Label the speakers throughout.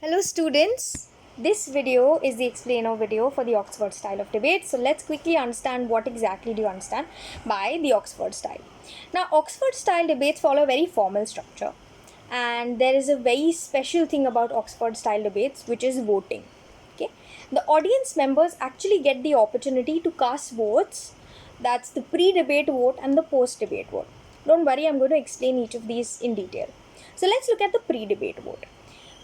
Speaker 1: Hello students, this video is the explainer video for the Oxford style of debate. So let's quickly understand what exactly do you understand by the Oxford style. Now Oxford style debates follow a very formal structure, and there is a very special thing about Oxford style debates, which is voting. Okay, the audience members actually get the opportunity to cast votes. That's the pre-debate vote and the post-debate vote. Don't worry, I'm going to explain each of these in detail. So let's look at the pre-debate vote.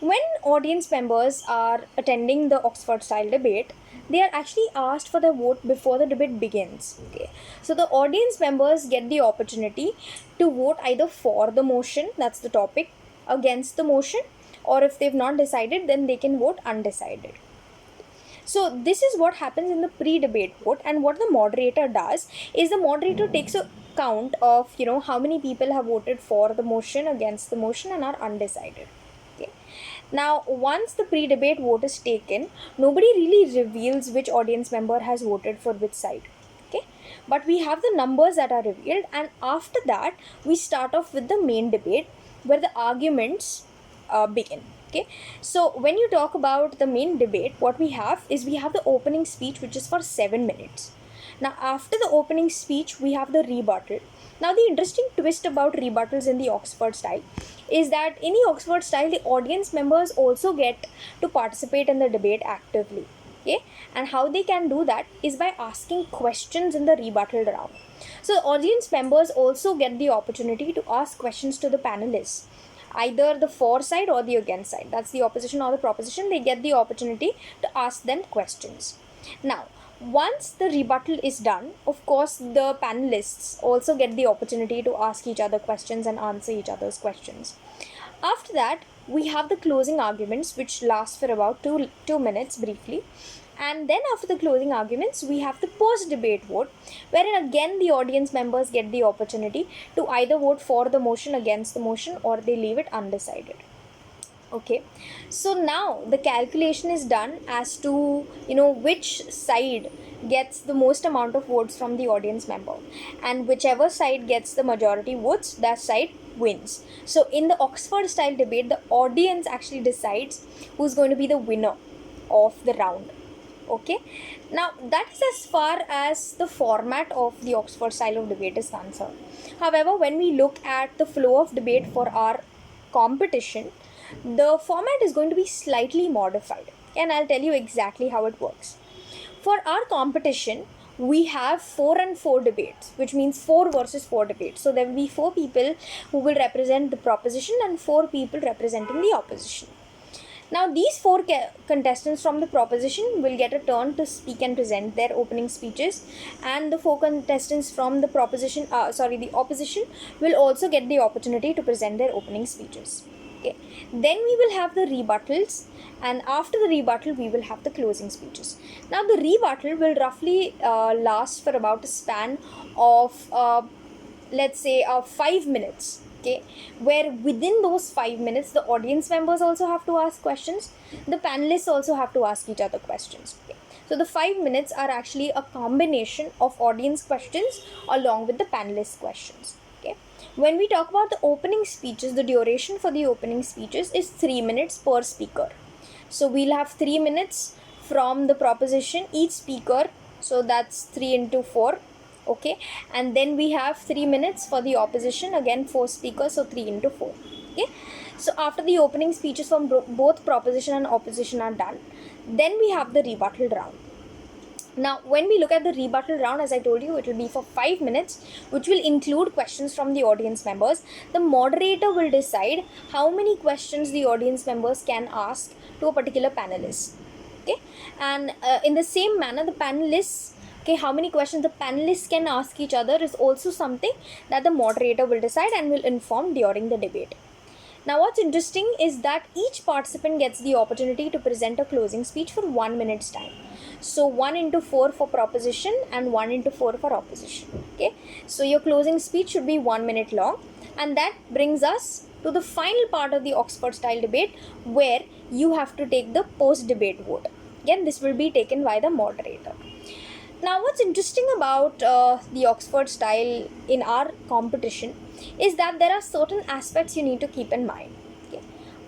Speaker 1: When audience members are attending the Oxford style debate, they are actually asked for their vote before the debate begins. Okay, so the audience members get the opportunity to vote either for the motion, that's the topic, against the motion, or if they've not decided, then they can vote undecided. So this is what happens in the pre-debate vote, and what the moderator does is the moderator takes a count of how many people have voted for the motion, against the motion, and are undecided. Okay. Now, once the pre-debate vote is taken, nobody really reveals which audience member has voted for which side. Okay, but we have the numbers that are revealed, and after that, we start off with the main debate where the arguments begin. Okay, so when you talk about the main debate, what we have is we have the opening speech, which is for 7 minutes. Now, after the opening speech, we have the rebuttal. Now, the interesting twist about rebuttals in the Oxford style is that in the Oxford style, the audience members also get to participate in the debate actively. Okay, and how they can do that is by asking questions in the rebuttal round. So, audience members also get the opportunity to ask questions to the panelists, either the for side or the against side. That's the opposition or the proposition. They get the opportunity to ask them questions. Now, once the rebuttal is done, of course, the panelists also get the opportunity to ask each other questions and answer each other's questions. After that, we have the closing arguments, which last for about two minutes briefly. And then after the closing arguments, we have the post-debate vote, wherein again the audience members get the opportunity to either vote for the motion, against the motion, or they leave it undecided. Okay, so now the calculation is done as to which side gets the most amount of votes from the audience member, and whichever side gets the majority votes, that side wins. So in the Oxford style debate, the audience actually decides who's going to be the winner of the round. Okay, now that is as far as the format of the Oxford style of debate is concerned. However, when we look at the flow of debate for our competition, the format is going to be slightly modified, and I'll tell you exactly how it works. For our competition, we have 4 and 4 debates, which means 4 versus 4 debates. So there will be 4 people who will represent the proposition and 4 people representing the opposition. Now, these 4 contestants from the proposition will get a turn to speak and present their opening speeches, and the 4 contestants from the the opposition will also get the opportunity to present their opening speeches. Okay. Then we will have the rebuttals, and after the rebuttal, we will have the closing speeches. Now, the rebuttal will roughly last for about a span of, let's say, 5 minutes. Okay, where within those 5 minutes, the audience members also have to ask questions, the panelists also have to ask each other questions. Okay. So the 5 minutes are actually a combination of audience questions along with the panelist questions. Okay. When we talk about the opening speeches, the duration for the opening speeches is 3 minutes per speaker. So we'll have 3 minutes from the proposition, each speaker, so that's 3 into 4. Okay, and then we have 3 minutes for the opposition, again 4 speakers, so 3 into 4. Okay, so after the opening speeches from both proposition and opposition are done, then we have the rebuttal round. Now, when we look at the rebuttal round, as I told you, it will be for 5 minutes, which will include questions from the audience members. The moderator will decide how many questions the audience members can ask to a particular panelist. Okay, and in the same manner, the panelists, how many questions the panelists can ask each other is also something that the moderator will decide and will inform during the debate. Now, what's interesting is that each participant gets the opportunity to present a closing speech for 1 minute's time. So 1 into 4 for proposition and 1 into 4 for opposition. Okay, so your closing speech should be 1 minute long, and that brings us to the final part of the Oxford style debate, where you have to take the post-debate vote. Again, this will be taken by the moderator. Now, what's interesting about the Oxford style in our competition is that there are certain aspects you need to keep in mind. Okay.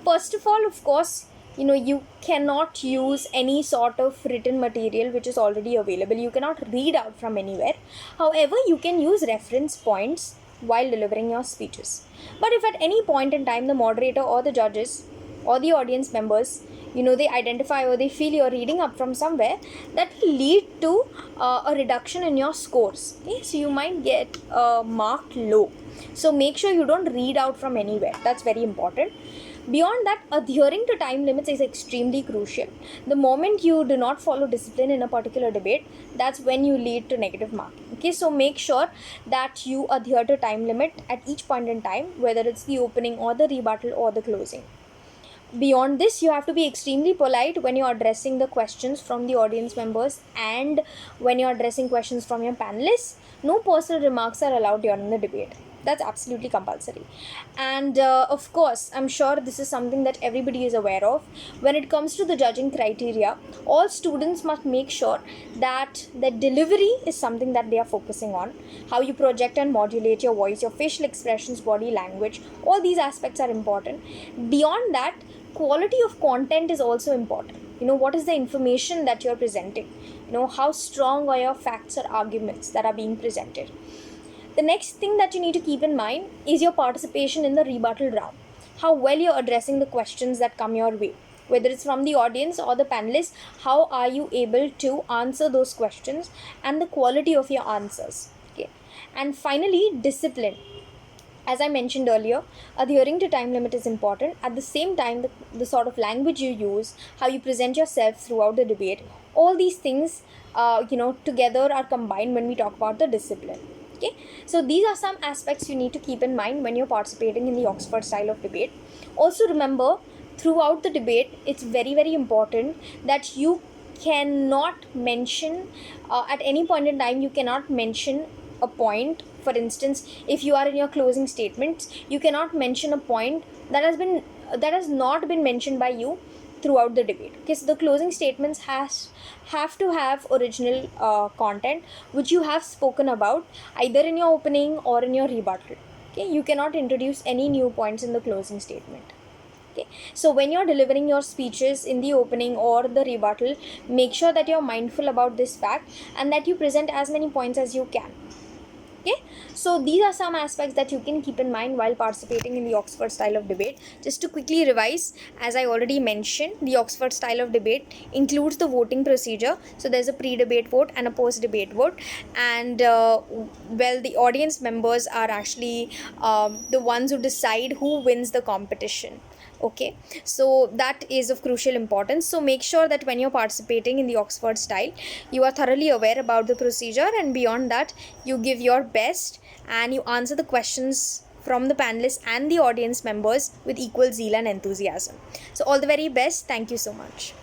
Speaker 1: First of all, of course, you cannot use any sort of written material which is already available. You cannot read out from anywhere. However, you can use reference points while delivering your speeches. But if at any point in time the moderator or the judges or the audience members, they identify or they feel you're reading up from somewhere, that will lead to a reduction in your scores. Okay, so you might get marked low. So make sure you don't read out from anywhere. That's very important. Beyond that, adhering to time limits is extremely crucial. The moment you do not follow discipline in a particular debate, that's when you lead to negative marking. Okay, so make sure that you adhere to time limit at each point in time, whether it's the opening or the rebuttal or the closing. Beyond this, you have to be extremely polite when you're addressing the questions from the audience members and when you're addressing questions from your panelists. No personal remarks are allowed during the debate. That's absolutely compulsory. And of course, I'm sure this is something that everybody is aware of. When it comes to the judging criteria, all students must make sure that the delivery is something that they are focusing on. How you project and modulate your voice, your facial expressions, body language, all these aspects are important. Beyond that, quality of content is also important. What is the information that you're presenting? How strong are your facts or arguments that are being presented? The next thing that you need to keep in mind is your participation in the rebuttal round. How well you're addressing the questions that come your way. Whether it's from the audience or the panelists, how are you able to answer those questions and the quality of your answers. Okay. And finally, discipline. As I mentioned earlier, adhering to time limit is important. At the same time, the sort of language you use, how you present yourself throughout the debate, all these things, together are combined when we talk about the discipline. Okay, so these are some aspects you need to keep in mind when you're participating in the Oxford style of debate. Also remember, throughout the debate, it's very, very important that you cannot mention, at any point in time, you cannot mention a point. For instance, if you are in your closing statements, you cannot mention a point that has not been mentioned by you throughout the debate. Okay, so the closing statements have to have original content which you have spoken about either in your opening or in your rebuttal. Okay, you cannot introduce any new points in the closing statement. Okay, so when you're delivering your speeches in the opening or the rebuttal, make sure that you're mindful about this fact and that you present as many points as you can. Okay, so these are some aspects that you can keep in mind while participating in the Oxford style of debate. Just to quickly revise, as I already mentioned, the Oxford style of debate includes the voting procedure. So there's a pre-debate vote and a post-debate vote, and the audience members are actually the ones who decide who wins the competition. Okay, so that is of crucial importance. So make sure that when you're participating in the Oxford style, you are thoroughly aware about the procedure, and beyond that, you give your best and you answer the questions from the panelists and the audience members with equal zeal and enthusiasm. So all the very best. Thank you so much.